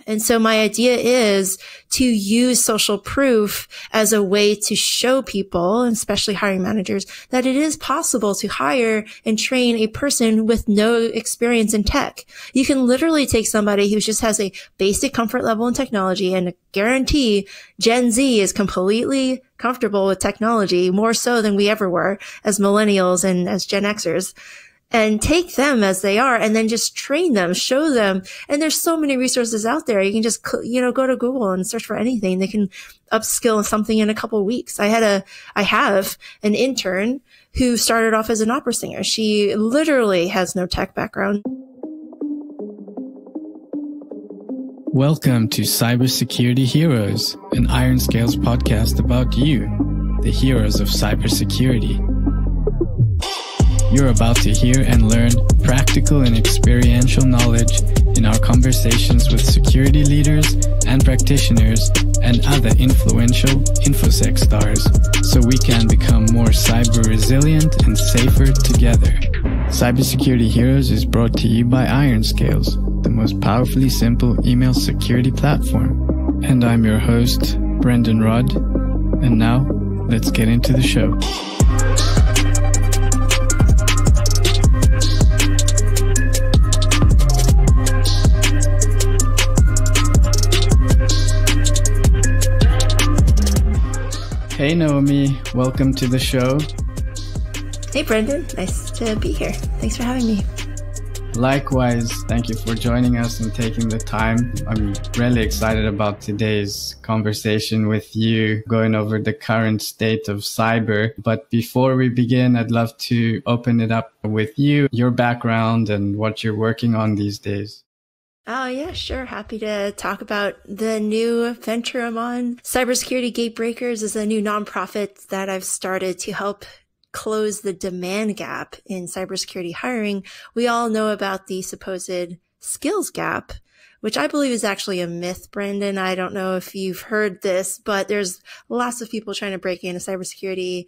And so my idea is to use social proof as a way to show people, especially hiring managers, that it is possible to hire and train a person with no experience in tech. You can literally take somebody who just has a basic comfort level in technology, and guarantee Gen Z is completely comfortable with technology, more so than we ever were as millennials and as Gen Xers. And take them as they are and then just train them, show them. And there's so many resources out there. You can just, go to Google and search for anything. They can upskill something in a couple of weeks. I have an intern who started off as an opera singer. She literally has no tech background. Welcome to Cybersecurity Heroes, an Iron Scales podcast about you, the heroes of cybersecurity. You're about to hear and learn practical and experiential knowledge in our conversations with security leaders and practitioners and other influential InfoSec stars, so we can become more cyber resilient and safer together. Cybersecurity Heroes is brought to you by Iron Scales, the most powerfully simple email security platform. And I'm your host, Brendan Rudd. And now, let's get into the show. Hey Naomi, welcome to the show. Hey Brendan, nice to be here. Thanks for having me. Likewise, thank you for joining us and taking the time. I'm really excited about today's conversation with you, going over the current state of cyber. But before we begin, I'd love to open it up with you, your background and what you're working on these days. Oh, yeah, sure. Happy to talk about the new venture I'm on. Cybersecurity Gatebreakers is a new nonprofit that I've started to help close the demand gap in cybersecurity hiring. We all know about the supposed skills gap, which I believe is actually a myth, Brendan. I don't know if you've heard this, but there's lots of people trying to break into cybersecurity,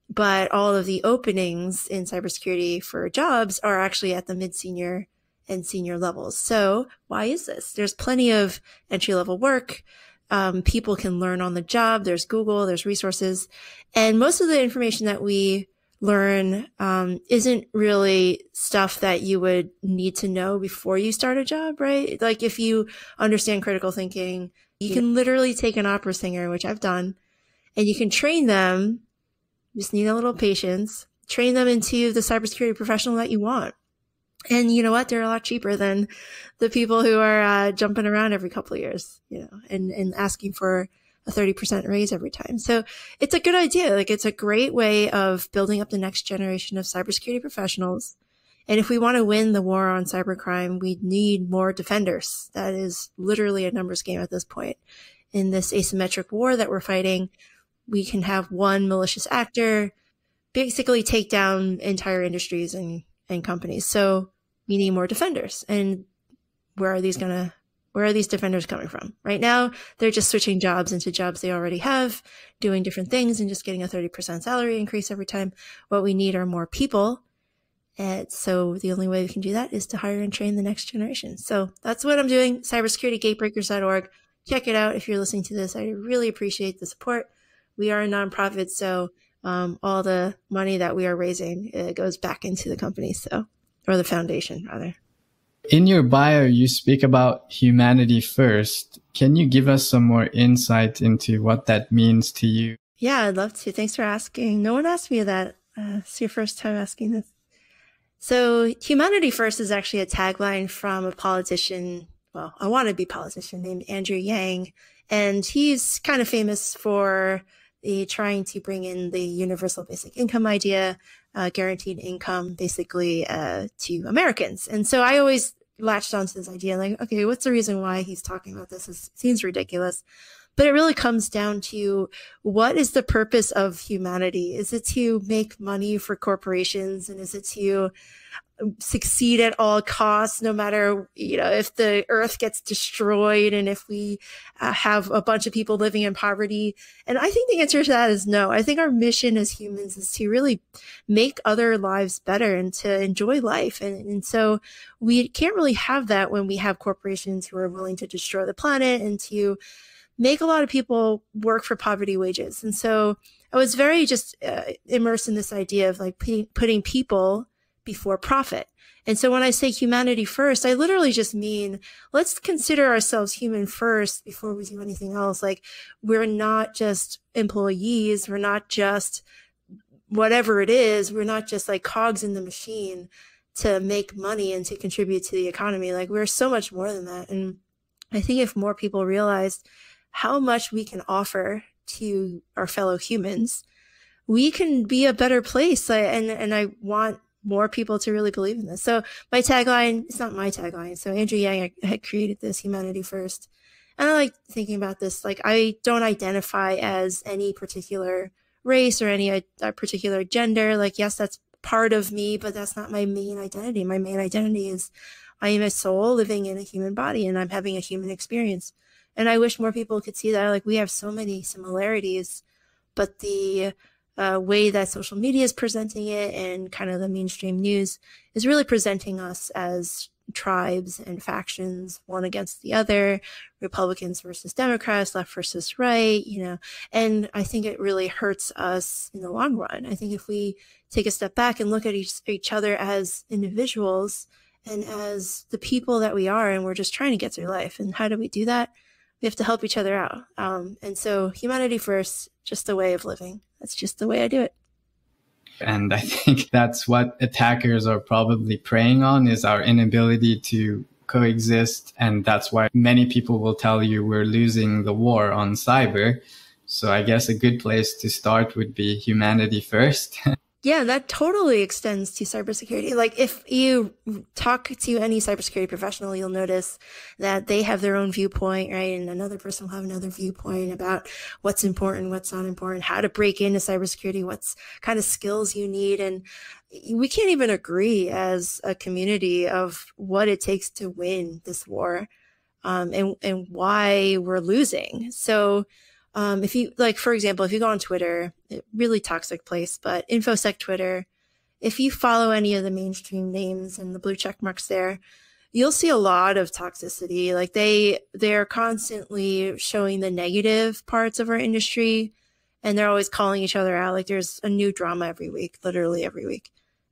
but all of the openings in cybersecurity for jobs are actually at the mid-senior and senior levels. So why is this? There's plenty of entry-level work. People can learn on the job. There's Google, there's resources. And most of the information that we learn isn't really stuff that you would need to know before you start a job, right? Like if you understand critical thinking, you can literally take an opera singer, which I've done, and you can train them, just need a little patience, train them into the cybersecurity professional that you want. And you know what? They're a lot cheaper than the people who are jumping around every couple of years, and asking for a 30% raise every time. So it's a good idea. Like it's a great way of building up the next generation of cybersecurity professionals. And if we want to win the war on cybercrime, we need more defenders. That is literally a numbers game at this point. In this asymmetric war that we're fighting, we can have one malicious actor basically take down entire industries and companies. So we need more defenders. And where are these defenders coming from? Right now, they're just switching jobs into jobs they already have, doing different things and just getting a 30% salary increase every time. What we need are more people. And so the only way we can do that is to hire and train the next generation. So that's what I'm doing. Cybersecuritygatebreakers.org. Check it out if you're listening to this. I really appreciate the support. We are a nonprofit, so all the money that we are raising goes back into the company, or the foundation, rather. In your bio, you speak about humanity first. Can you give us some more insight into what that means to you? Yeah, I'd love to. Thanks for asking. No one asked me that. It's your first time asking this. So humanity first is actually a tagline from a politician, well, a wannabe politician named Andrew Yang. And he's kind of famous for trying to bring in the universal basic income idea, guaranteed income basically to Americans. And so I always latched onto this idea like, okay, what's the reason why he's talking about this? It seems ridiculous. But it really comes down to what is the purpose of humanity? Is it to make money for corporations? And is it to succeed at all costs, no matter, if the earth gets destroyed and if we have a bunch of people living in poverty. And I think the answer to that is no. I think our mission as humans is to really make other lives better and to enjoy life. And so we can't really have that when we have corporations who are willing to destroy the planet and to make a lot of people work for poverty wages. And so I was very just immersed in this idea of like putting people before profit. And so when I say humanity first, I literally just mean, let's consider ourselves human first before we do anything else. Like, we're not just employees. We're not just whatever it is. We're not just like cogs in the machine to make money and to contribute to the economy. Like, we're so much more than that. And I think if more people realized how much we can offer to our fellow humans, we can be a better place. And I want more people to really believe in this. So my tagline, it's not my tagline. So Andrew Yang had created this, humanity first. And I like thinking about this. Like, I don't identify as any particular race or any particular gender. Like, yes, that's part of me, but that's not my main identity. My main identity is I am a soul living in a human body and I'm having a human experience. And I wish more people could see that. Like, we have so many similarities, but the way that social media is presenting it and kind of the mainstream news is really presenting us as tribes and factions, one against the other, Republicans versus Democrats, left versus right, and I think it really hurts us in the long run. I think if we take a step back and look at each other as individuals and as the people that we are, and we're just trying to get through life. And how do we do that? We have to help each other out. And so humanity first, just a way of living. That's just the way I do it. And I think that's what attackers are probably preying on, is our inability to coexist. And that's why many people will tell you we're losing the war on cyber. So I guess a good place to start would be humanity first. Yeah, that totally extends to cybersecurity. Like, if you talk to any cybersecurity professional, you'll notice that they have their own viewpoint, right? And another person will have another viewpoint about what's important, what's not important, how to break into cybersecurity, what's kind of skills you need. And we can't even agree as a community of what it takes to win this war, and why we're losing. So, if you, like, for example, if you go on Twitter, really toxic place, but InfoSec Twitter, if you follow any of the mainstream names and the blue check marks there, you'll see a lot of toxicity. Like, they're constantly showing the negative parts of our industry, and they're always calling each other out. Like, there's a new drama every week, literally every week.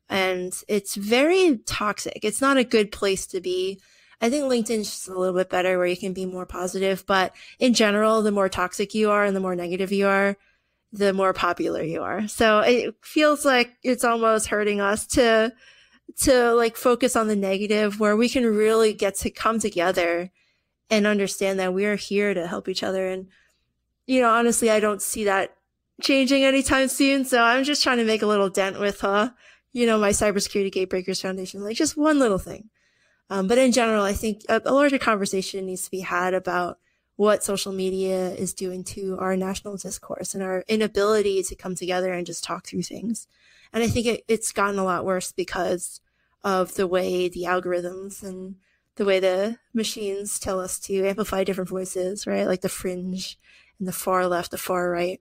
And it's very toxic. It's not a good place to be. I think LinkedIn's just a little bit better where you can be more positive, but in general, the more toxic you are and the more negative you are, the more popular you are. So it feels like it's almost hurting us to like focus on the negative, where we can really get to come together and understand that we're here to help each other. And, honestly, I don't see that changing anytime soon. So I'm just trying to make a little dent with, my Cybersecurity Gatebreakers Foundation, like just one little thing. But in general, I think a larger conversation needs to be had about what social media is doing to our national discourse and our inability to come together and just talk through things. And I think it's gotten a lot worse because of the way the algorithms and the way the machines tell us to amplify different voices, right? Like the fringe and the far left, the far right.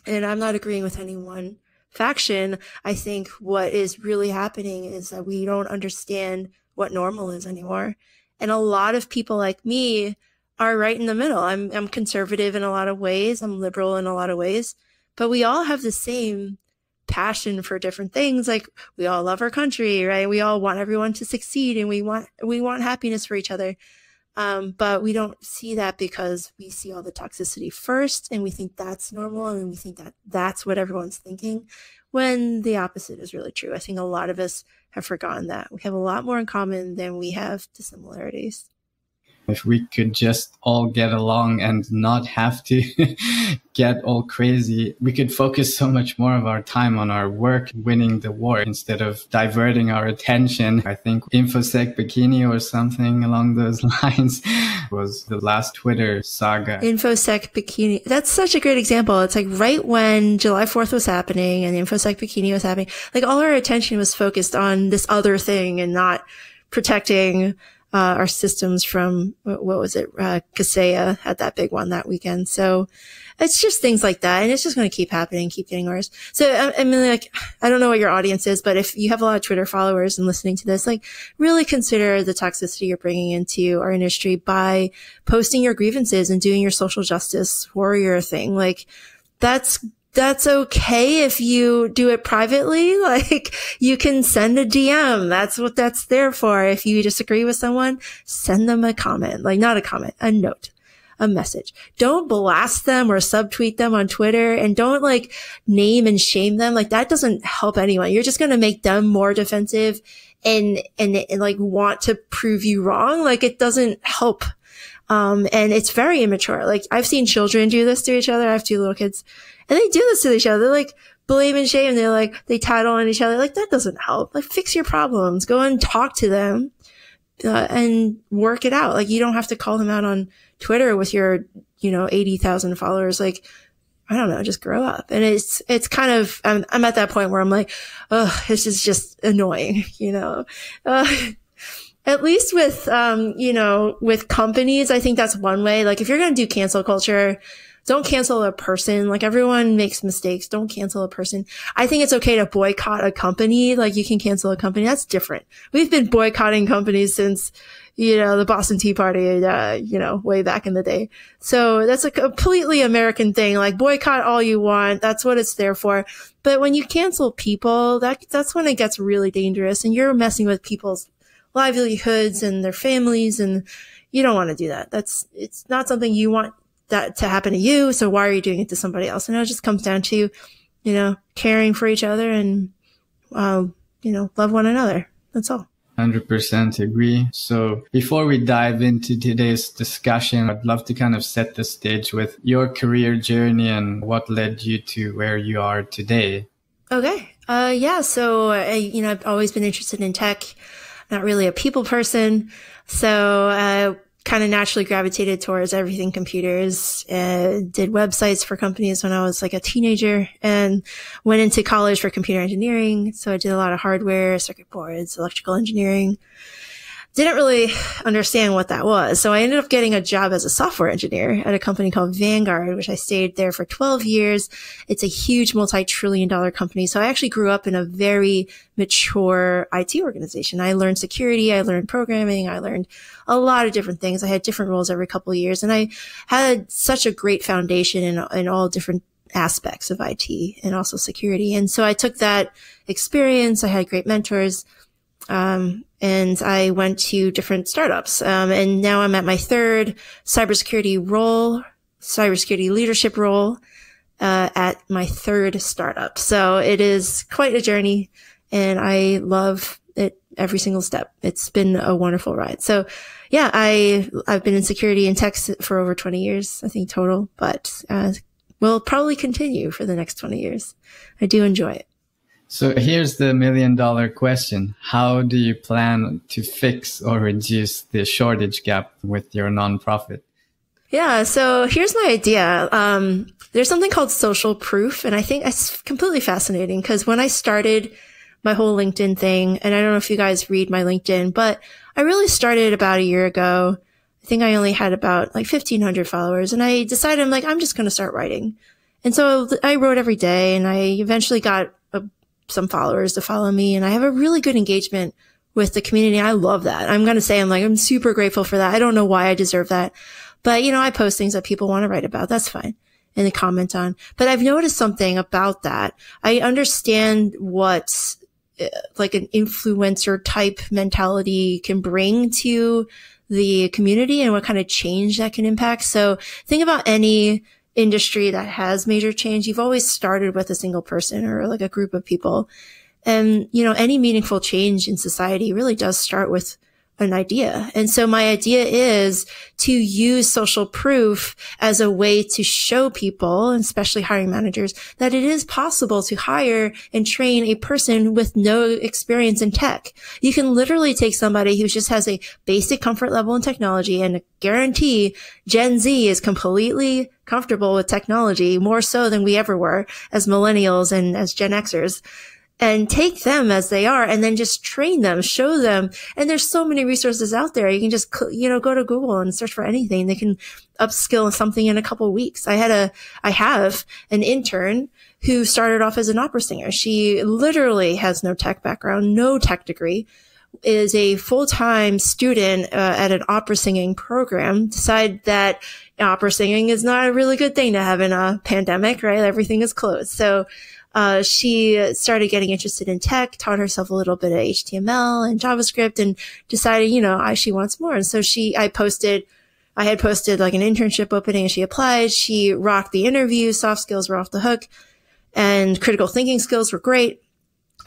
And I'm not agreeing with any one faction. I think what is really happening is that we don't understand what normal is anymore. And a lot of people like me are right in the middle. I'm conservative in a lot of ways. I'm liberal in a lot of ways, but we all have the same passion for different things. Like, we all love our country, right? We all want everyone to succeed, and we want happiness for each other. But we don't see that because we see all the toxicity first, and we think that's normal, and we think that that's what everyone's thinking, when the opposite is really true. I think a lot of us have forgotten that. We have a lot more in common than we have dissimilarities. If we could just all get along and not have to get all crazy, we could focus so much more of our time on our work, winning the war, instead of diverting our attention. I think InfoSec Bikini or something along those lines was the last Twitter saga. InfoSec Bikini. That's such a great example. It's like right when July 4th was happening and InfoSec Bikini was happening, like all our attention was focused on this other thing and not protecting our systems from, what was it? Kaseya had that big one that weekend. So it's just things like that. And it's just going to keep happening, keep getting worse. So, I mean, like, I don't know what your audience is, but if you have a lot of Twitter followers and listening to this, like, really consider the toxicity you're bringing into our industry by posting your grievances and doing your social justice warrior thing. Like, that's okay if you do it privately. Like, you can send a DM. That's what that's there for. If you disagree with someone, send them a comment. Like, not a comment, a note, a message. Don't blast them or subtweet them on Twitter, and don't like name and shame them. Like, that doesn't help anyone. You're just going to make them more defensive and like want to prove you wrong. Like, it doesn't help. And it's very immature. Like, I've seen children do this to each other. I have 2 little kids. And they do this to each other. They're like blame and shame. They're like, they tattle on each other. Like, that doesn't help. Like, fix your problems. Go and talk to them, and work it out. Like, you don't have to call them out on Twitter with your, 80,000 followers. Like, I don't know, just grow up. And it's kind of, I'm at that point where I'm like, oh, this is just annoying, at least with, with companies, I think that's one way. Like, if you're going to do cancel culture, don't cancel a person. Like, everyone makes mistakes. Don't cancel a person. I think it's okay to boycott a company. Like, you can cancel a company. That's different. We've been boycotting companies since, the Boston Tea Party, way back in the day. So that's a completely American thing. Like, boycott all you want. That's what it's there for. But when you cancel people, that's when it gets really dangerous, and you're messing with people's livelihoods and their families, and you don't want to do that. It's not something you want that to happen to you. So why are you doing it to somebody else? And it just comes down to, caring for each other and, love one another. That's all. 100% agree. So before we dive into today's discussion, I'd love to kind of set the stage with your career journey and what led you to where you are today. Okay. So, I've always been interested in tech, not really a people person. So, kind of naturally gravitated towards everything computers, did websites for companies when I was like a teenager, and went into college for computer engineering. So I did a lot of hardware, circuit boards, electrical engineering. Didn't really understand what that was. So I ended up getting a job as a software engineer at a company called Vanguard, which I stayed there for 12 years. It's a huge multi-trillion-dollar company. So I actually grew up in a very mature IT organization. I learned security. I learned programming. I learned a lot of different things. I had different roles every couple of years, and I had such a great foundation in all different aspects of IT and also security. And so I took that experience. I had great mentors. And I went to different startups. And now I'm at my 3rd cybersecurity leadership role, at my 3rd startup. So it is quite a journey, and I love it every single step. It's been a wonderful ride. So yeah, I've been in security and tech for over 20 years, I think total, but, will probably continue for the next 20 years. I do enjoy it. So here's the $1 million question. How do you plan to fix or reduce the shortage gap with your nonprofit? Yeah, so here's my idea. There's something called social proof, and I think it's completely fascinating because when I started my whole LinkedIn thing, and I don't know if you guys read my LinkedIn, but I really started about a year ago. I think I only had about like 1,500 followers, and I decided I'm just going to start writing. And so I wrote every day, and I eventually got some followers to follow me, and I have a really good engagement with the community. I love that. I'm going to say I'm super grateful for that. I don't know why I deserve that, but I post things that people want to write about. That's fine. And they comment on, but I've noticed something about that. I understand what like an influencer type mentality can bring to the community and what kind of change that can impact. So think about any industry that has major change. You've always started with a single person or like a group of people. And, any meaningful change in society really does start with an idea. And so my idea is to use social proof as a way to show people, especially hiring managers, that it is possible to hire and train a person with no experience in tech. You can literally take somebody who just has a basic comfort level in technology, and guarantee Gen Z is completely comfortable with technology, more so than we ever were as millennials and as Gen Xers. And take them as they are and then just train them, show them. And there's so many resources out there. You can just, go to Google and search for anything. They can upskill something in a couple of weeks. I have an intern who started off as an opera singer. She literally has no tech background, no tech degree, is a full-time student at an opera singing program, decided that opera singing is not a really good thing to have in a pandemic, right? Everything is closed. So she started getting interested in tech, taught herself a little bit of HTML and JavaScript, and decided, she wants more. And so I had posted like an internship opening, and she applied. She rocked the interview. Soft skills were off the hook, and critical thinking skills were great.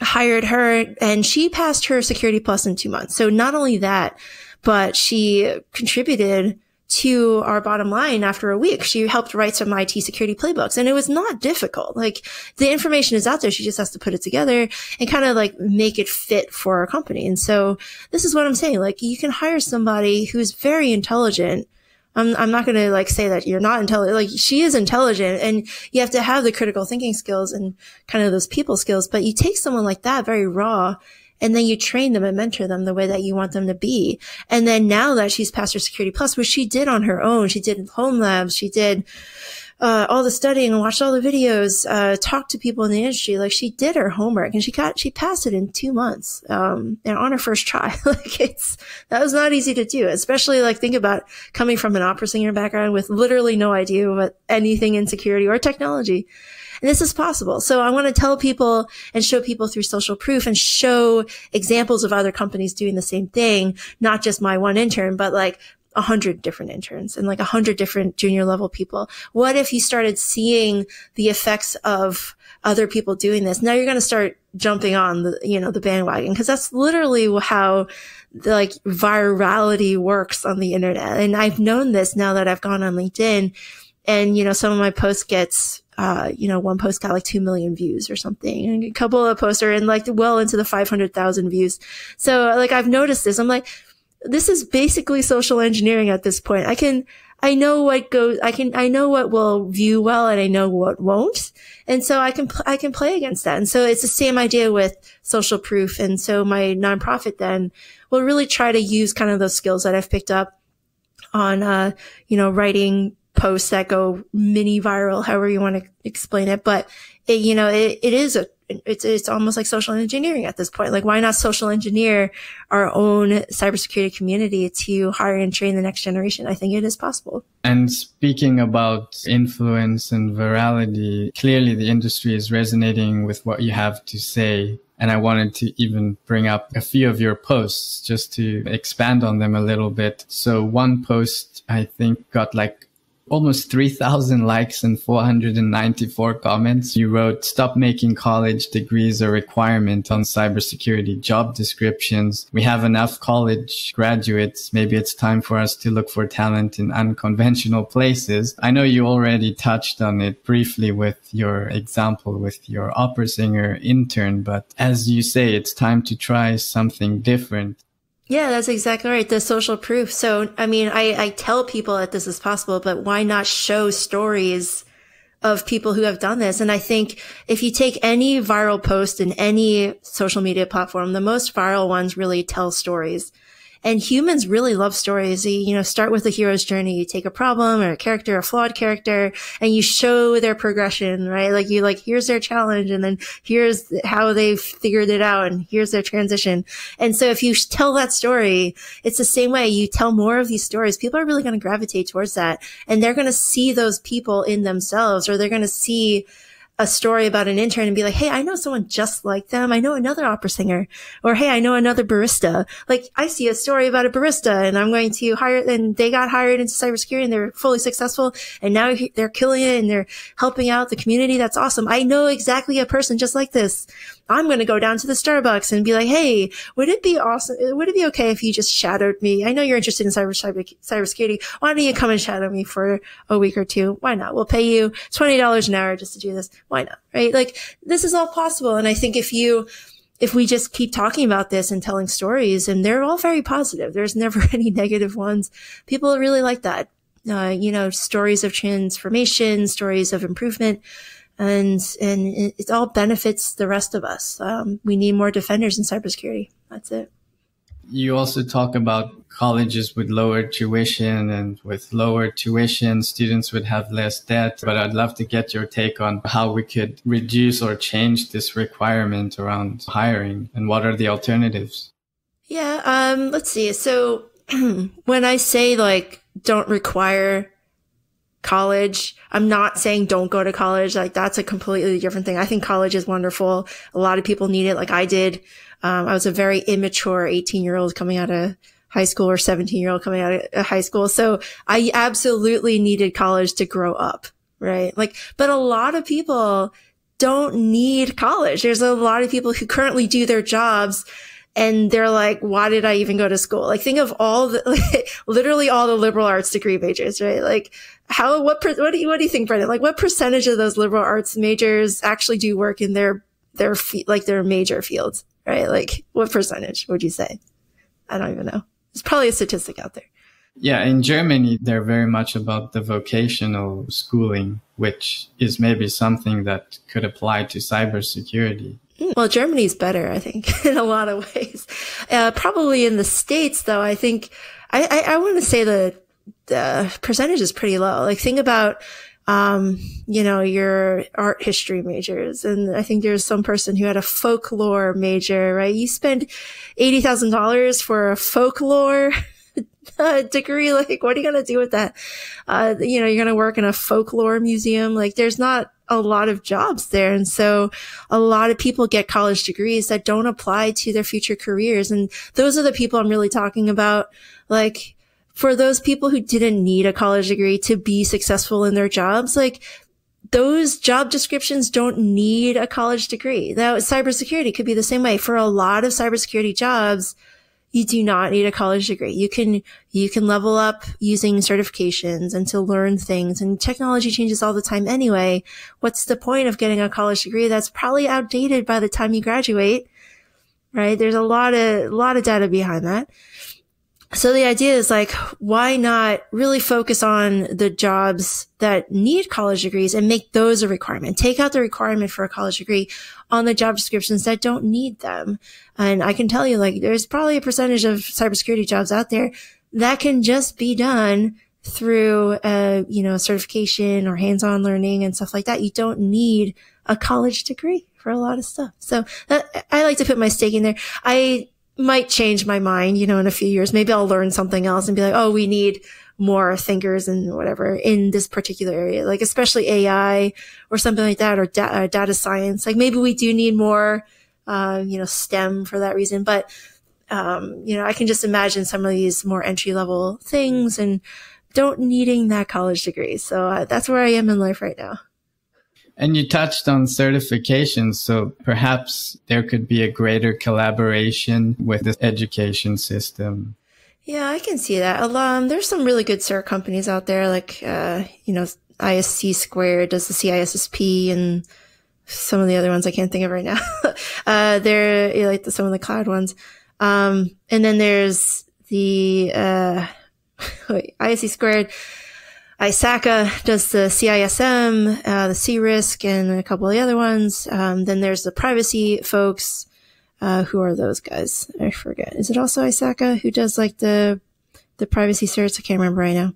Hired her, and she passed her Security Plus in 2 months. So not only that, but she contributed to our bottom line after a week. She helped write some IT security playbooks, and it was not difficult. Like, the information is out there. She just has to put it together and kind of like make it fit for our company. And so this is what I'm saying. Like, you can hire somebody who's very intelligent. I'm not going to like say that you're not intelligent. Like, she is intelligent, and you have to have the critical thinking skills and kind of those people skills. But you take someone like that, very raw, and then you train them and mentor them the way that you want them to be. And then now that she's passed her Security Plus, which she did on her own, she did home labs, she did all the studying and watched all the videos, talked to people in the industry. Like, she did her homework, and she passed it in 2 months, and on her first try. Like, that was not easy to do, especially like, think about coming from an opera singer background with literally no idea about anything in security or technology. And this is possible. So I want to tell people and show people through social proof and show examples of other companies doing the same thing, not just my one intern, but like 100 different interns and like 100 different junior level people. What if you started seeing the effects of other people doing this? Now you're going to start jumping on the bandwagon, because that's literally how like virality works on the internet. And I've known this now that I've gone on LinkedIn, and, some of my posts gets, one post got like 2 million views or something, and a couple of posts are in like well into the 500,000 views. So like, I've noticed this. I'm like, this is basically social engineering at this point. I know what will view well, and I know what won't. And so I can play against that. And so it's the same idea with social proof. And so my nonprofit then will really try to use kind of those skills that I've picked up on, writing posts that go mini viral, however you want to explain it. But it's almost like social engineering at this point. Like, why not social engineer our own cybersecurity community to hire and train the next generation? I think it is possible. And speaking about influence and virality, clearly the industry is resonating with what you have to say. And I wanted to even bring up a few of your posts just to expand on them a little bit. So one post, I think, got like almost 3,000 likes and 494 comments. You wrote, "Stop making college degrees a requirement on cybersecurity job descriptions. We have enough college graduates. Maybe it's time for us to look for talent in unconventional places." I know you already touched on it briefly with your example with your opera singer intern, but as you say, it's time to try something different. Yeah, that's exactly right. The social proof. So, I mean, I tell people that this is possible, but why not show stories of people who have done this? And I think if you take any viral post in any social media platform, the most viral ones really tell stories. And humans really love stories. You start with a hero's journey. You take a problem or a character, a flawed character, and you show their progression, right? Like here's their challenge, and then here's how they figured it out, and here's their transition. And so if you tell that story, it's the same way. You tell more of these stories, people are really going to gravitate towards that. And they're going to see those people in themselves, or they're going to see a story about an intern and be like, "Hey, I know someone just like them. I know another opera singer," or, "Hey, I know another barista. Like, I see a story about a barista, and I'm going to hire," and they got hired into cybersecurity, and they're fully successful, and now they're killing it, and they're helping out the community. That's awesome. I know exactly a person just like this. I'm going to go down to the Starbucks and be like, hey, would it be awesome? Would it be okay if you just shadowed me? I know you're interested in cybersecurity. Why don't you come and shadow me for a week or two? Why not? We'll pay you $20 an hour just to do this. Why not? Right? Like, this is all possible. And I think if we just keep talking about this and telling stories, and they're all very positive, there's never any negative ones. People really like that. Stories of transformation, stories of improvement, and it all benefits the rest of us. We need more defenders in cybersecurity. That's it. You also talk about colleges with lower tuition, and with lower tuition, students would have less debt. But I'd love to get your take on how we could reduce or change this requirement around hiring, and what are the alternatives? Yeah, let's see. So when I say like don't require college, I'm not saying don't go to college. Like, that's a completely different thing. I think college is wonderful. A lot of people need it, like I did. I was a very immature 18-year-old coming out of high school, or 17-year-old coming out of high school. So I absolutely needed college to grow up, right? Like, but a lot of people don't need college. There's a lot of people who currently do their jobs and they're like, why did I even go to school? Like, think of literally all the liberal arts degree majors, right? Like, what do you think, Brendan? Like, what percentage of those liberal arts majors actually do work in their major fields, right? Like, what percentage would you say? I don't even know. There's probably a statistic out there. Yeah, in Germany, they're very much about the vocational schooling, which is maybe something that could apply to cybersecurity. Well, Germany's better, I think, in a lot of ways. Probably in the States, though, I think I want to say the percentage is pretty low. Like, think about, your art history majors. And I think there's some person who had a folklore major, right? You spend $80,000 for a folklore degree. Like, what are you going to do with that? You're going to work in a folklore museum. Like, there's not a lot of jobs there. And so a lot of people get college degrees that don't apply to their future careers. And those are the people I'm really talking about. Like, for those people who didn't need a college degree to be successful in their jobs, like, those job descriptions don't need a college degree. Now, cybersecurity could be the same way. For a lot of cybersecurity jobs, you do not need a college degree. You can level up using certifications and to learn things, and technology changes all the time anyway. What's the point of getting a college degree that's probably outdated by the time you graduate, right? There's a lot of data behind that. So the idea is, like, why not really focus on the jobs that need college degrees and make those a requirement? Take out the requirement for a college degree on the job descriptions that don't need them. And I can tell you, like, there's probably a percentage of cybersecurity jobs out there that can just be done through, certification or hands-on learning and stuff like that. You don't need a college degree for a lot of stuff. So I like to put my stake in there. I might change my mind, in a few years. Maybe I'll learn something else and be like, oh, we need more thinkers and whatever in this particular area, like especially AI or something like that, or data science. Like, maybe we do need more, STEM for that reason. But, I can just imagine some of these more entry level things and don't needing that college degree. So that's where I am in life right now. And you touched on certifications, so perhaps there could be a greater collaboration with the education system. Yeah, I can see that. There's some really good cert companies out there, like, ISC Squared does the CISSP, and some of the other ones I can't think of right now. They're like some of the cloud ones. And then there's the ISC Squared. ISACA does the CISM, the CRISC, and a couple of the other ones. Then there's the privacy folks. Who are those guys? I forget. Is it also ISACA who does like the privacy certs? I can't remember right now.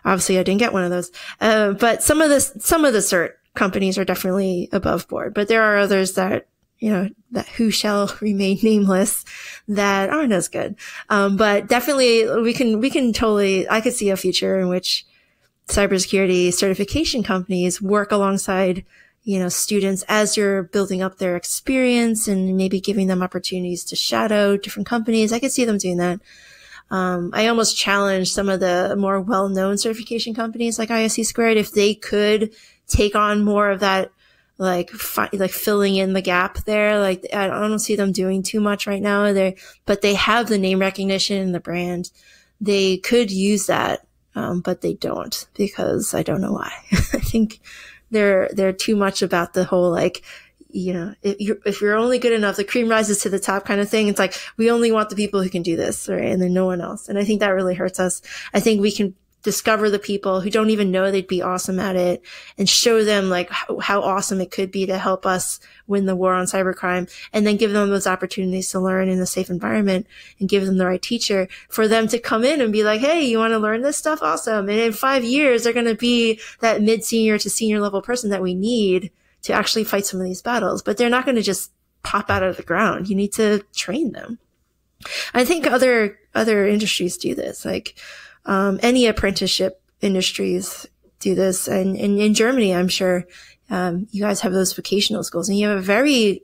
Obviously, I didn't get one of those. But some of the cert companies are definitely above board. But there are others that, that who shall remain nameless, that aren't as good. But definitely we can totally, I could see a future in which cybersecurity certification companies work alongside, students as you're building up their experience and maybe giving them opportunities to shadow different companies. I could see them doing that. I almost challenge some of the more well-known certification companies like ISC Squared if they could take on more of that, like filling in the gap there. Like, I don't see them doing too much right now. But they have the name recognition and the brand. They could use that, but they don't, because I don't know why. I think they're too much about the whole, like, you know, if you're only good enough, the cream rises to the top kind of thing. It's like, we only want the people who can do this, right? And then no one else. And I think that really hurts us. I think we can discover the people who don't even know they'd be awesome at it and show them like how awesome it could be to help us win the war on cybercrime, and then give them those opportunities to learn in a safe environment and give them the right teacher for them to come in and be like, hey, you want to learn this stuff? Awesome. And in 5 years, they're going to be that mid-senior to senior level person that we need to actually fight some of these battles. But they're not going to just pop out of the ground. You need to train them. I think other industries do this, like, any apprenticeship industries do this. And in Germany, I'm sure, you guys have those vocational schools, and you have a very,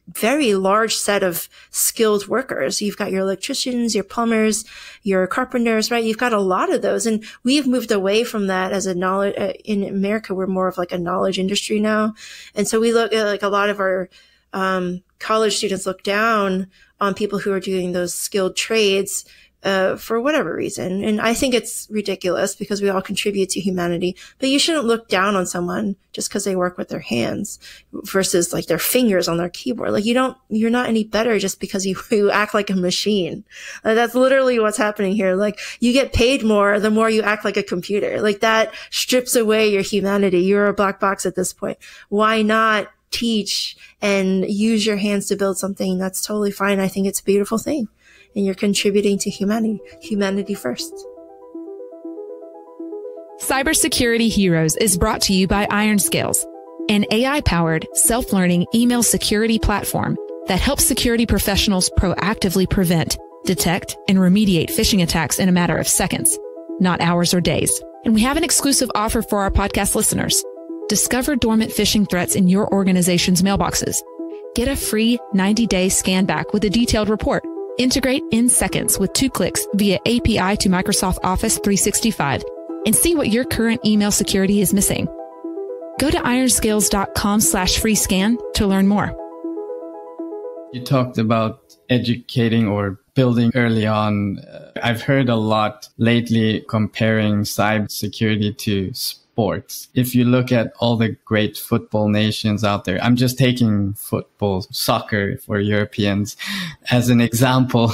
very large set of skilled workers. You've got your electricians, your plumbers, your carpenters, right? You've got a lot of those. And we've moved away from that as a knowledge. In America, we're more of like a knowledge industry now. And so we look at, like, a lot of our, college students look down on people who are doing those skilled trades, for whatever reason. And I think it's ridiculous, because we all contribute to humanity, but you shouldn't look down on someone just because they work with their hands versus like their fingers on their keyboard. Like, you're not any better just because you act like a machine. That's literally what's happening here. Like, you get paid more the more you act like a computer. Like, that strips away your humanity. You're a black box at this point. Why not teach and use your hands to build something? That's totally fine. I think it's a beautiful thing. And you're contributing to humanity first. Cybersecurity Heroes is brought to you by IronScales, an AI-powered, self-learning email security platform that helps security professionals proactively prevent, detect, and remediate phishing attacks in a matter of seconds, not hours or days. And we have an exclusive offer for our podcast listeners. Discover dormant phishing threats in your organization's mailboxes. Get a free 90-day scan back with a detailed report. Integrate in seconds with 2 clicks via API to Microsoft Office 365 and see what your current email security is missing. Go to ironscales.com/free scan to learn more. You talked about educating or building early on. I've heard a lot lately comparing cybersecurity to sports. If you look at all the great football nations out there, I'm just taking football, soccer for Europeans as an example.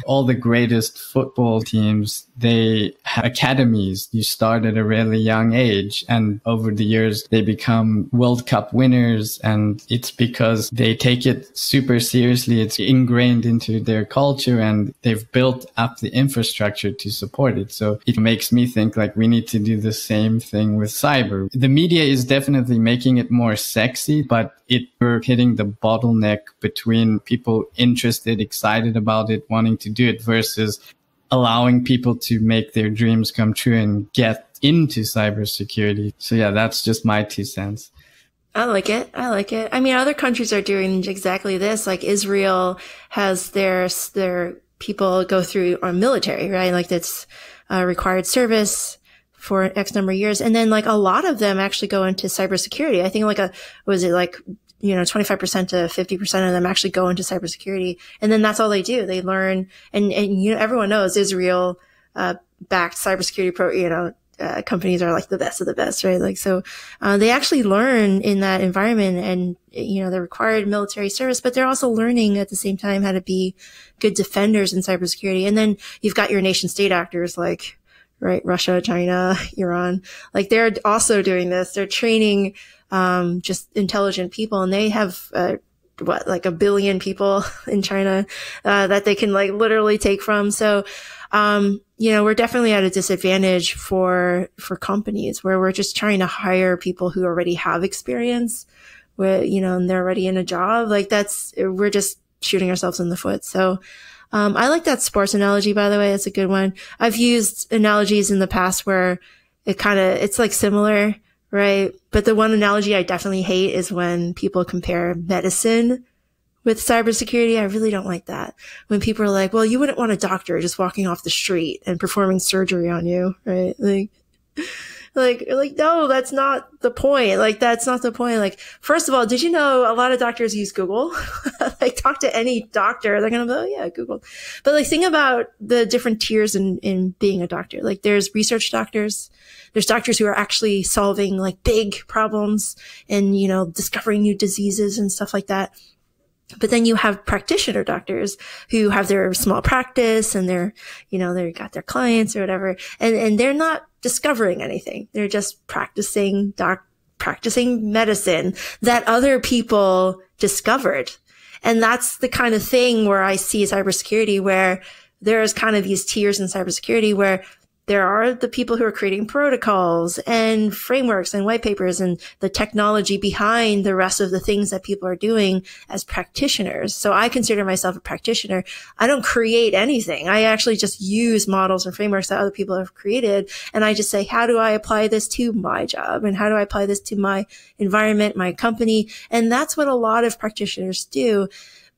All the greatest football teams, they have academies. You start at a really young age, and over the years, they become World Cup winners. And it's because they take it super seriously. It's ingrained into their culture, and they've built up the infrastructure to support it. So it makes me think like we need to do the same thing with cyber. The media is definitely making it more sexy, but we're hitting the bottleneck between people interested, excited about it, wanting to do it, versus allowing people to make their dreams come true and get into cybersecurity. So yeah, that's just my 2 cents. I like it. I mean, other countries are doing exactly this. Like, Israel has their people go through our military, right? Like, that's required service for X number of years. And then, like, a lot of them actually go into cybersecurity. I think 25% to 50% of them actually go into cybersecurity. And then that's all they do. They learn, and everyone knows Israel, backed cybersecurity companies are like the best of the best, right? Like, so, they actually learn in that environment, and, they're required military service, but they're also learning at the same time how to be good defenders in cybersecurity. And then you've got your nation state actors like, right, Russia, China, Iran, like, they're also doing this. They're training, just intelligent people, and they have, like 1 billion people in China, that they can like literally take from. So, we're definitely at a disadvantage for companies where we're just trying to hire people who already have experience, where, and they're already in a job. Like, we're just shooting ourselves in the foot. So, I like that sports analogy, by the way. It's a good one. I've used analogies in the past where it's like similar, right? But the one analogy I definitely hate is when people compare medicine with cybersecurity. I really don't like that. When people are like, well, you wouldn't want a doctor just walking off the street and performing surgery on you, right? Like, no, that's not the point. Like, that's not the point. Like, first of all, did you know a lot of doctors use Google? Like, talk to any doctor. They're going to be, oh yeah, Google. But like, think about the different tiers in being a doctor. Like, there's research doctors. There's doctors who are actually solving like big problems and, discovering new diseases and stuff like that. But then you have practitioner doctors who have their small practice and they're, they got their clients or whatever. And they're not discovering anything. They're just practicing medicine that other people discovered. And that's the kind of thing where I see cybersecurity, where there's kind of these tiers in cybersecurity where there are the people who are creating protocols and frameworks and white papers and the technology behind the rest of the things that people are doing as practitioners. So I consider myself a practitioner. I don't create anything. I actually just use models and frameworks that other people have created. And I just say, how do I apply this to my job? And how do I apply this to my environment, my company? And that's what a lot of practitioners do.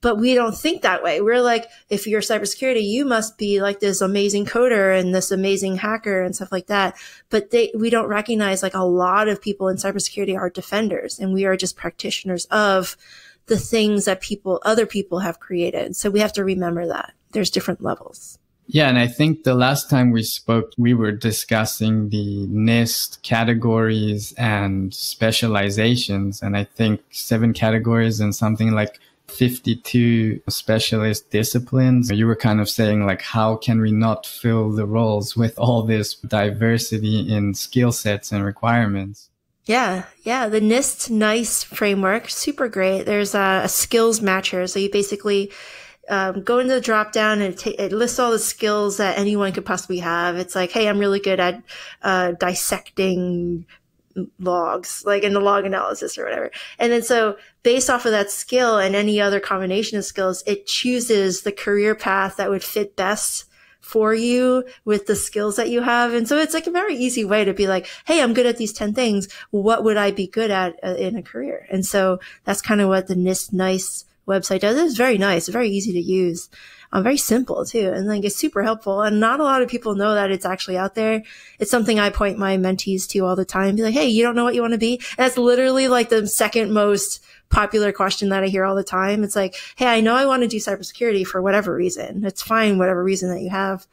But we don't think that way. We're like, if you're cybersecurity, you must be like this amazing coder and this amazing hacker and stuff like that. But we don't recognize like a lot of people in cybersecurity are defenders, and we are just practitioners of the things that other people have created. So we have to remember that there's different levels. Yeah, and I think the last time we spoke, we were discussing the NIST categories and specializations, and I think 7 categories and something like 52 specialist disciplines. You were kind of saying like, how can we not fill the roles with all this diversity in skill sets and requirements? Yeah. The NIST NICE framework, super great. There's a skills matcher. So you basically go into the drop down and it lists all the skills that anyone could possibly have. It's like, hey, I'm really good at dissecting logs, like in the log analysis or whatever. And then so based off of that skill and any other combination of skills, it chooses the career path that would fit best for you with the skills that you have. And so it's like a very easy way to be like, hey, I'm good at these 10 things. What would I be good at in a career? And so that's kind of what the NIST NICE website does. It's very nice, very easy to use. Very simple too. And like it's super helpful. And not a lot of people know that it's actually out there. It's something I point my mentees to all the time. Be like, hey, you don't know what you want to be? And that's literally like the second most popular question that I hear all the time. It's like, hey, I know I want to do cybersecurity for whatever reason. It's fine, whatever reason that you have.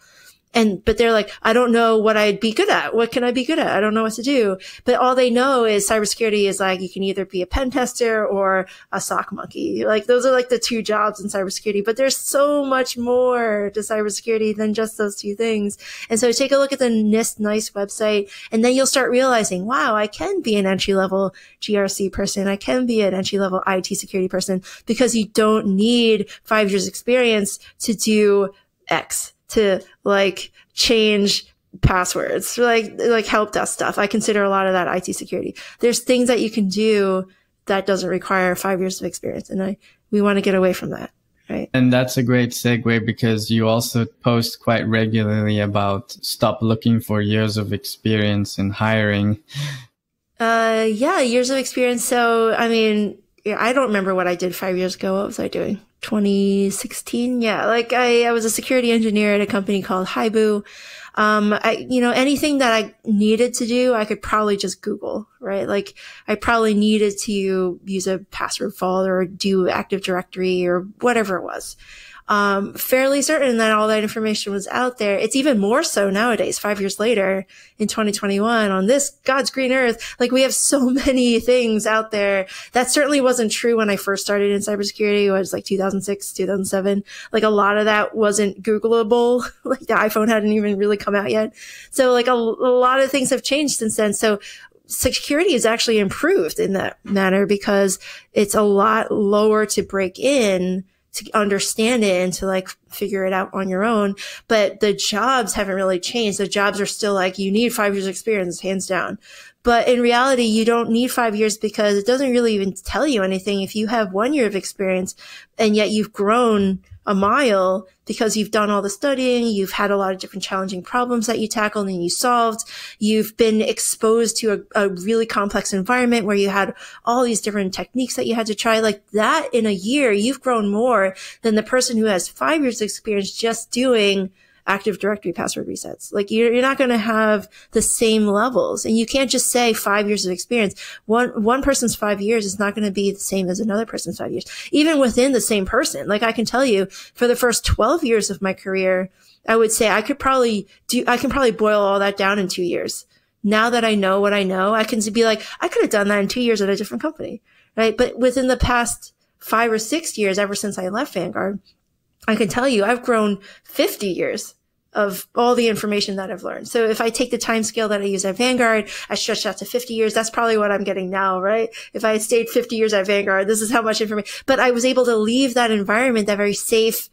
But they're like, I don't know what I'd be good at. What can I be good at? I don't know what to do. But all they know is cybersecurity is like, you can either be a pen tester or a sock monkey. Like those are like the 2 jobs in cybersecurity, but there's so much more to cybersecurity than just those 2 things. And so take a look at the NIST NICE website, and then you'll start realizing, wow, I can be an entry level GRC person. I can be an entry level IT security person, because you don't need 5 years experience to do X, to like change passwords, like help desk stuff. I consider a lot of that IT security. There's things that you can do that doesn't require 5 years of experience. And we want to get away from that. Right. And that's a great segue, because you also post quite regularly about stop looking for years of experience in hiring. Yeah, years of experience. So, I mean, I don't remember what I did 5 years ago. What was I doing? 2016. Yeah. Like I was a security engineer at a company called Haibu. Anything that I needed to do, I could probably just Google, right? Like I probably needed to use a password vault or do Active Directory or whatever it was. Fairly certain that all that information was out there. It's even more so nowadays, 5 years later in 2021 on this God's green earth. Like we have so many things out there. That certainly wasn't true when I first started in cybersecurity. It was like 2006, 2007. Like a lot of that wasn't Googleable. Like the iPhone hadn't even really come out yet. So like a lot of things have changed since then. So security is actually improved in that manner, because it's a lot lower to break in, to understand it and to like figure it out on your own. But the jobs haven't really changed. The jobs are still like, you need 5 years experience, hands down. But in reality, you don't need 5 years, because it doesn't really even tell you anything. If you have 1 year of experience and yet you've grown a mile because you've done all the studying, you've had a lot of different challenging problems that you tackled and you solved, you've been exposed to a really complex environment where you had all these different techniques that you had to try, like that in a year, you've grown more than the person who has 5 years experience just doing Active Directory password resets. Like you're not going to have the same levels, and you can't just say 5 years of experience. One person's 5 years is not going to be the same as another person's 5 years, even within the same person. Like I can tell you for the first 12 years of my career, I would say I can probably boil all that down in 2 years. Now that I know what I know, I can be like, I could have done that in 2 years at a different company, right? But within the past 5 or 6 years, ever since I left Vanguard, I can tell you I've grown 50 years of all the information that I've learned. So if I take the time scale that I use at Vanguard, I stretch that to 50 years. That's probably what I'm getting now, right? If I had stayed 50 years at Vanguard, this is how much information. But I was able to leave that environment, that very safe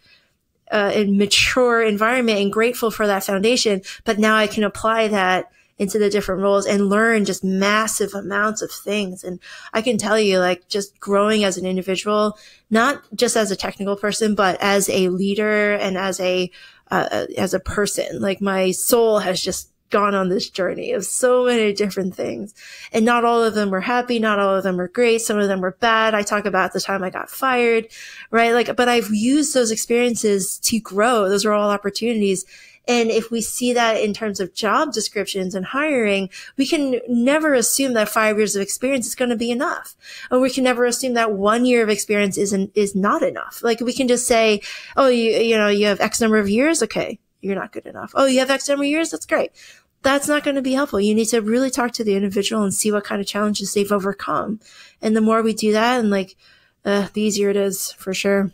and mature environment, and grateful for that foundation. But now I can apply that into the different roles and learn just massive amounts of things. And I can tell you, like, just growing as an individual, not just as a technical person, but as a leader and as a person, like my soul has just gone on this journey of so many different things. And not all of them were happy. Not all of them were great. Some of them were bad. I talk about the time I got fired, right? Like, but I've used those experiences to grow. Those are all opportunities. And if we see that in terms of job descriptions and hiring, we can never assume that 5 years of experience is going to be enough. Or we can never assume that 1 year of experience is not enough. Like we can just say, oh, you have X number of years. Okay. You're not good enough. Oh, you have X number of years. That's great. That's not going to be helpful. You need to really talk to the individual and see what kind of challenges they've overcome. And the more we do that, and the easier it is for sure.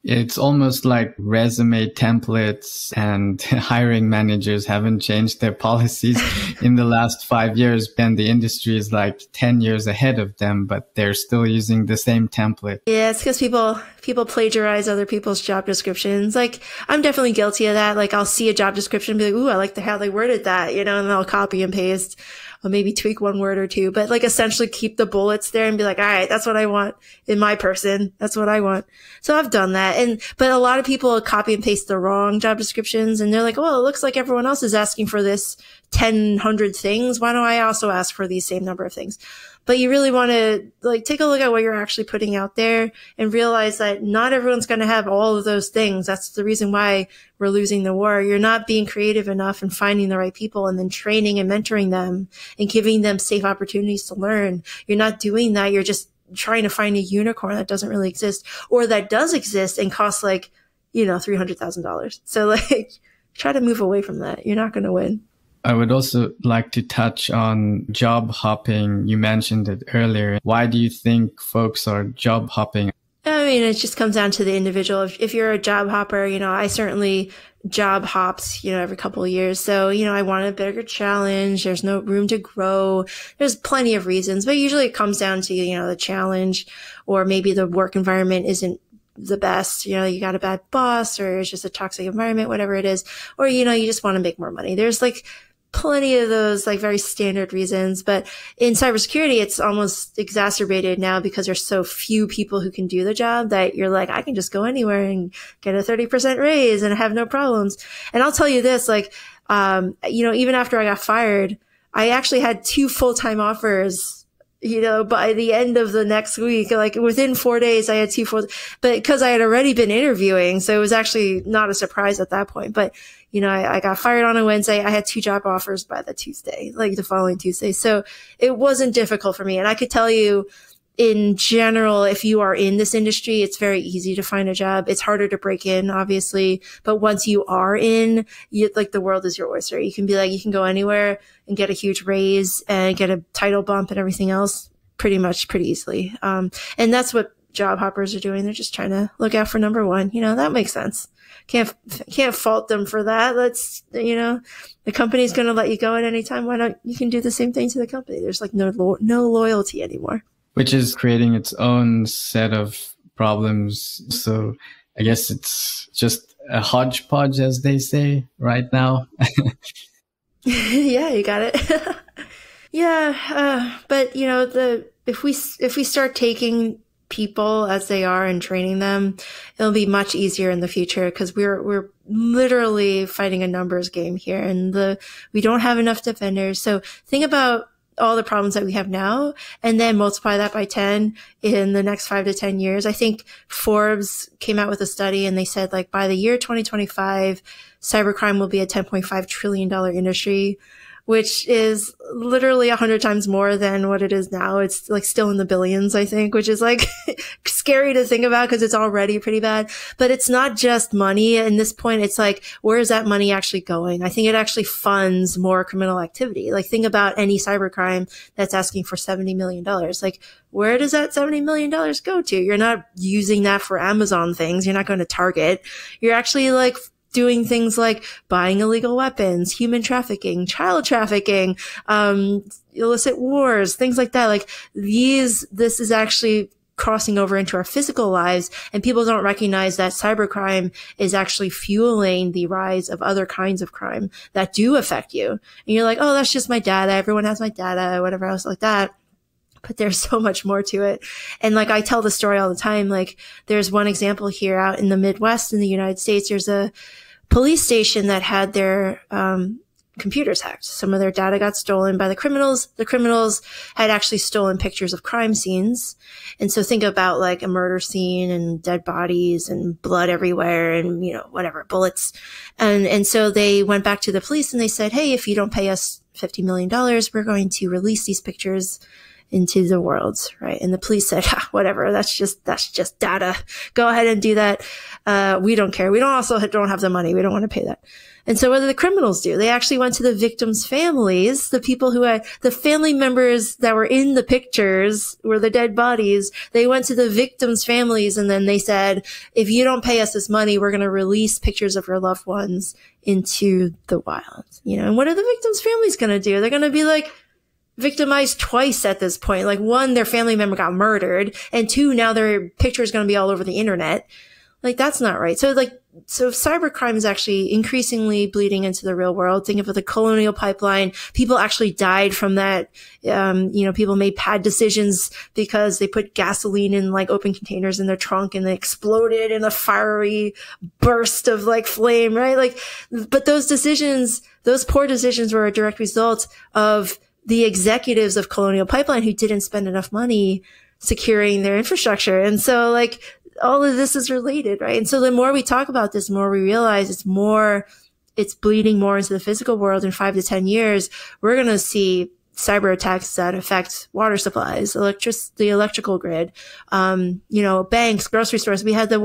It's almost like resume templates and hiring managers haven't changed their policies in the last 5 years. And the industry is like 10 years ahead of them, but they're still using the same template. Yeah, it's because people plagiarize other people's job descriptions. Like, I'm definitely guilty of that. Like, I'll see a job description and be like, ooh, I like how they worded that, and then I'll copy and paste. Or maybe tweak one word or two, but like essentially keep the bullets there and be like, all right, that's what I want in my person. That's what I want. So I've done that. But a lot of people copy and paste the wrong job descriptions, and they're like, well, it looks like everyone else is asking for this 100 things. Why don't I also ask for these same number of things? But you really want to take a look at what you're actually putting out there and realize that not everyone's going to have all of those things. That's the reason why we're losing the war. You're not being creative enough and finding the right people and then training and mentoring them and giving them safe opportunities to learn. You're not doing that. You're just trying to find a unicorn that doesn't really exist, or that does exist and costs $300,000. So try to move away from that. You're not going to win. I would also like to touch on job hopping. You mentioned it earlier. Why do you think folks are job hopping? I mean, it just comes down to the individual. If you're a job hopper, I certainly job hopped, every couple of years. So, I want a bigger challenge. There's no room to grow. There's plenty of reasons, but usually it comes down to, the challenge, or maybe the work environment isn't the best. You got a bad boss, or it's just a toxic environment, whatever it is. Or, you just want to make more money. There's plenty of those very standard reasons. But in cybersecurity, it's almost exacerbated now because there's so few people who can do the job that you're like, I can just go anywhere and get a 30% raise and have no problems. And I'll tell you this, even after I got fired, I actually had 2 full-time offers, by the end of the next week. Within 4 days, I had 2 full, but because I had already been interviewing, so it was actually not a surprise at that point. But I got fired on a Wednesday. I had 2 job offers by the Tuesday, the following Tuesday. So it wasn't difficult for me. And I could tell you, in general, if you are in this industry, it's very easy to find a job. It's harder to break in, obviously. But once you are in, the world is your oyster. You can you can go anywhere and get a huge raise and get a title bump and everything else pretty easily. And that's what job hoppers are doing. They're just trying to look out for number one. That makes sense. Can't fault them for that. The company's going to let you go at any time. Why not? You can do the same thing to the company. There's no loyalty anymore. Which is creating its own set of problems. So I guess it's just a hodgepodge, as they say right now. Yeah, you got it. Yeah. But if we start taking people as they are and training them, it'll be much easier in the future, because we're literally fighting a numbers game here, and we don't have enough defenders. So think about all the problems that we have now, and then multiply that by 10 in the next 5 to 10 years. I think Forbes came out with a study and they said like by the year 2025, cybercrime will be a $10.5 trillion industry, which is literally 100 times more than what it is now. It's like still in the billions, I think, which is like scary to think about because it's already pretty bad. But it's not just money. At this point, it's like, where is that money actually going? I think it actually funds more criminal activity. Like think about any cybercrime that's asking for $70 million. Like where does that $70 million go to? You're not using that for Amazon things. You're not going to Target. You're actually like doing things like buying illegal weapons, human trafficking, child trafficking, illicit wars, things like that. Like this is actually crossing over into our physical lives, and people don't recognize that cybercrime is actually fueling the rise of other kinds of crime that do affect you. And you're like, oh, that's just my data. Everyone has my data, whatever else like that. But there's so much more to it. And like I tell the story all the time, like there's one example here out in the Midwest in the United States. There's a police station that had their computers hacked. Some of their data got stolen by the criminals. The criminals had actually stolen pictures of crime scenes. And so think about like a murder scene and dead bodies and blood everywhere and, you know, whatever, bullets. And so they went back to the police and they said, hey, if you don't pay us $50 million, we're going to release these pictures into the world, right? And the police said, whatever, that's just data. Go ahead and do that. We don't care. We don't have the money. We don't want to pay that. And so what did the criminals do? They actually went to the victims' families, the people who had the family members that were in the pictures were the dead bodies. They went to the victims' families and then they said, if you don't pay us this money, we're going to release pictures of your loved ones into the wild. You know, and what are the victims' families going to do? They're going to be like, victimized twice at this point. Like one, their family member got murdered, and two, now their picture is going to be all over the internet. Like that's not right. So cybercrime is actually increasingly bleeding into the real world. Think of the colonial pipeline. People actually died from that. People made bad decisions because they put gasoline in like open containers in their trunk and they exploded in a fiery burst of like flame, right? Like, but those poor decisions were a direct result of the executives of Colonial Pipeline who didn't spend enough money securing their infrastructure. And so like all of this is related, right? And so the more we talk about this, the more we realize it's bleeding more into the physical world. In 5 to 10 years, we're going to see cyber attacks that affect water supplies, the electrical grid, banks, grocery stores. We had the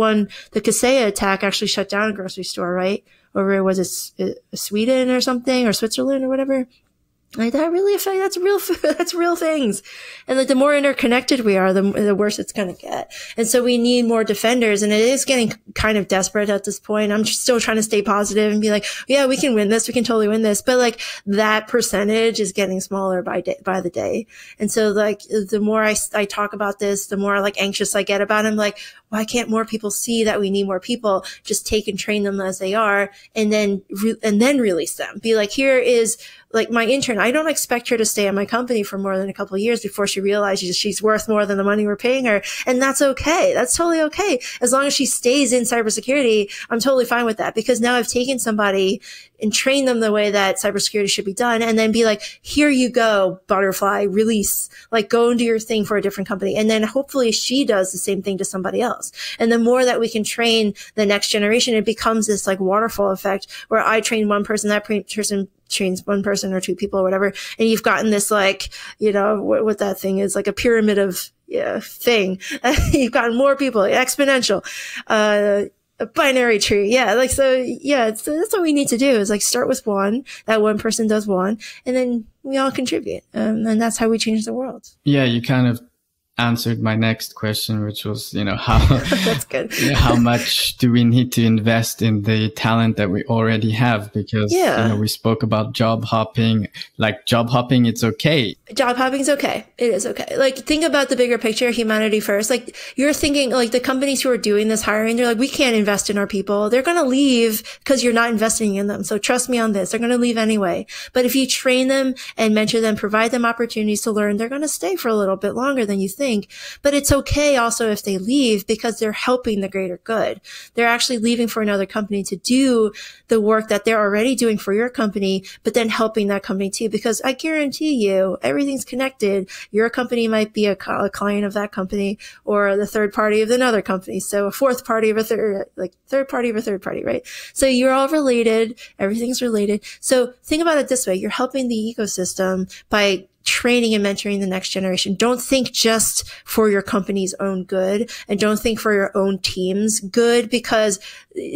Kaseya attack actually shut down a grocery store, right? Over, was it Sweden or something, or Switzerland or whatever? Like that really that's real things. And like the more interconnected we are, the worse it's going to get. And so we need more defenders, and it is getting kind of desperate at this point. I'm just still trying to stay positive and be like, yeah, we can win this. We can totally win this. But like that percentage is getting smaller by the day. And so like the more I talk about this, the more like anxious I get about it. I'm like, why can't more people see that we need more people? Just take and train them as they are, and then release them. Be like, here is like my intern. I don't expect her to stay at my company for more than a couple of years before she realizes she's worth more than the money we're paying her. And that's okay. That's totally okay. As long as she stays in cybersecurity, I'm totally fine with that, because now I've taken somebody and trained them the way that cybersecurity should be done, and then be like, here you go, butterfly, release, like go and do your thing for a different company. And then hopefully she does the same thing to somebody else. And the more that we can train the next generation, it becomes this like waterfall effect where I train one person, that person trains one person or two people or whatever. And you've gotten this like, what that thing is, like a pyramid of thing. You've gotten more people, exponential, a binary tree. Yeah. Like, so that's what we need to do, is like start with one, that one person does one, and then we all contribute. And that's how we change the world. Yeah. You kind of answered my next question, which was, how that's good. How much do we need to invest in the talent that we already have? Because we spoke about job hopping. Like job hopping, it's okay. Job hopping is okay. It is okay. Like think about the bigger picture, humanity first. Like you're thinking, like the companies who are doing this hiring, they're like, we can't invest in our people. They're going to leave because you're not investing in them. So trust me on this. They're going to leave anyway. But if you train them and mentor them, provide them opportunities to learn, they're going to stay for a little bit longer than you think. think. But it's okay also if they leave because they're helping the greater good. They're actually leaving for another company to do the work that they're already doing for your company, but then helping that company too, because I guarantee you everything's connected. Your company might be a client of that company or the third party of another company. So a fourth party of a third party of a third party, right? So you're all related. Everything's related. So think about it this way. You're helping the ecosystem by training and mentoring the next generation. Don't think just for your company's own good and don't think for your own team's good because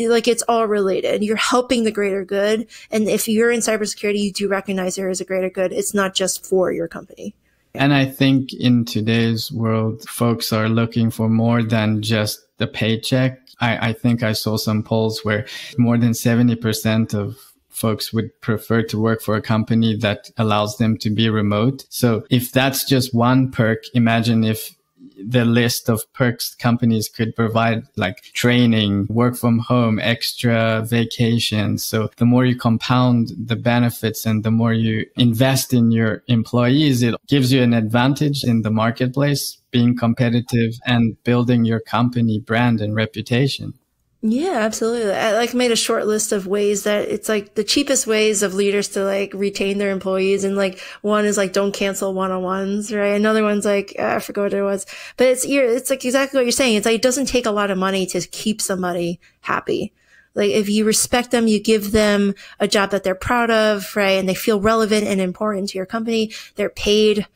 like it's all related. You're helping the greater good. And if you're in cybersecurity, you do recognize there is a greater good. It's not just for your company. And I think in today's world, folks are looking for more than just the paycheck. I think I saw some polls where more than 70% of folks would prefer to work for a company that allows them to be remote. So if that's just one perk, imagine if the list of perks companies could provide, like training, work from home, extra vacations. So the more you compound the benefits and the more you invest in your employees, it gives you an advantage in the marketplace, being competitive and building your company brand and reputation. Yeah, absolutely. I made a short list of ways that it's like the cheapest ways of leaders to retain their employees. And one is don't cancel one-on-ones, right? Another one's I forgot what it was, but it's exactly what you're saying. It's it doesn't take a lot of money to keep somebody happy. If you respect them, you give them a job that they're proud of, right? And they feel relevant and important to your company. They're paid,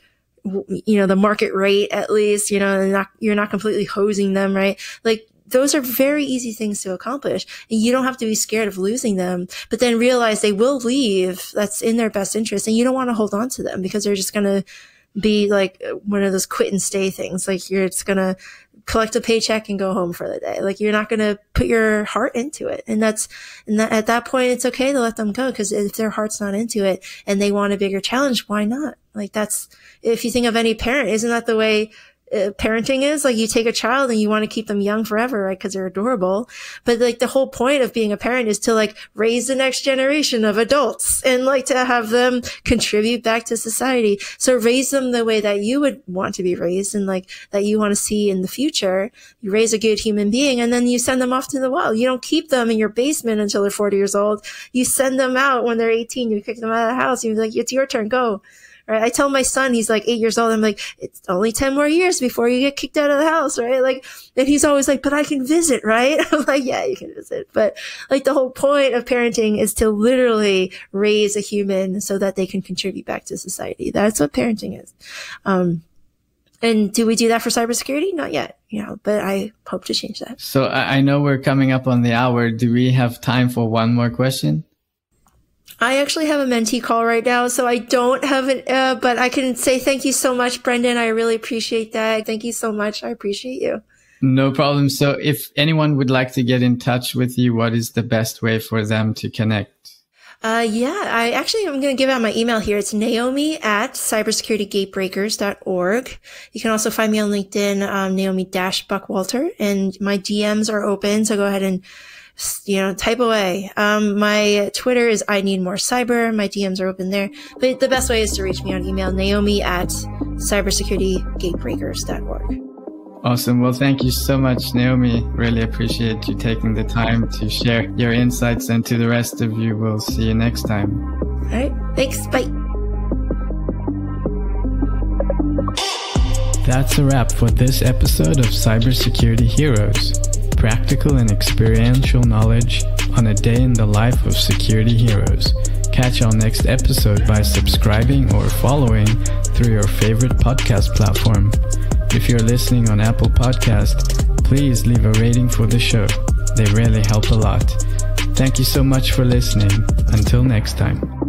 the market rate at least, and you're not completely hosing them, right? Those are very easy things to accomplish and you don't have to be scared of losing them, but then realize they will leave. That's in their best interest. And you don't want to hold on to them because they're just going to be one of those quit and stay things. You're just going to collect a paycheck and go home for the day. You're not going to put your heart into it. And at that point, it's okay to let them go because if their heart's not into it and they want a bigger challenge, why not? If you think of any parent, isn't that the way parenting is? You take a child and you want to keep them young forever, right? Because they're adorable. But the whole point of being a parent is to raise the next generation of adults and to have them contribute back to society. So raise them the way that you would want to be raised and that you want to see in the future. You raise a good human being and then you send them off to the wild. You don't keep them in your basement until they're 40 years old. You send them out when they're 18. You kick them out of the house. You're it's your turn. Go. Right. I tell my son, he's 8 years old. I'm it's only 10 more years before you get kicked out of the house. Right. And he's always but I can visit. Right. I'm yeah, you can visit. But the whole point of parenting is to literally raise a human so that they can contribute back to society. That's what parenting is. And do we do that for cybersecurity? Not yet, but I hope to change that. So I know we're coming up on the hour. Do we have time for one more question? I actually have a mentee call right now, so I don't have it, but I can say thank you so much, Brendan. I really appreciate that. Thank you so much. I appreciate you. No problem. So if anyone would like to get in touch with you, what is the best way for them to connect? I'm going to give out my email here. It's Naomi@cybersecuritygatebreakers.org. You can also find me on LinkedIn, Naomi-Buckwalter, and my DMs are open. So go ahead and type away. My Twitter is I Need More Cyber. My DMs are open there. But the best way is to reach me on email, Naomi@cybersecuritygatebreakers.org. Awesome. Well, thank you so much, Naomi. Really appreciate you taking the time to share your insights. And to the rest of you, we'll see you next time. All right. Thanks. Bye. That's a wrap for this episode of Cybersecurity Heroes. Practical and experiential knowledge on a day in the life of security heroes. Catch our next episode by subscribing or following through your favorite podcast platform. If you're listening on Apple Podcast, please leave a rating for the show. They really help a lot. Thank you so much for listening. Until next time.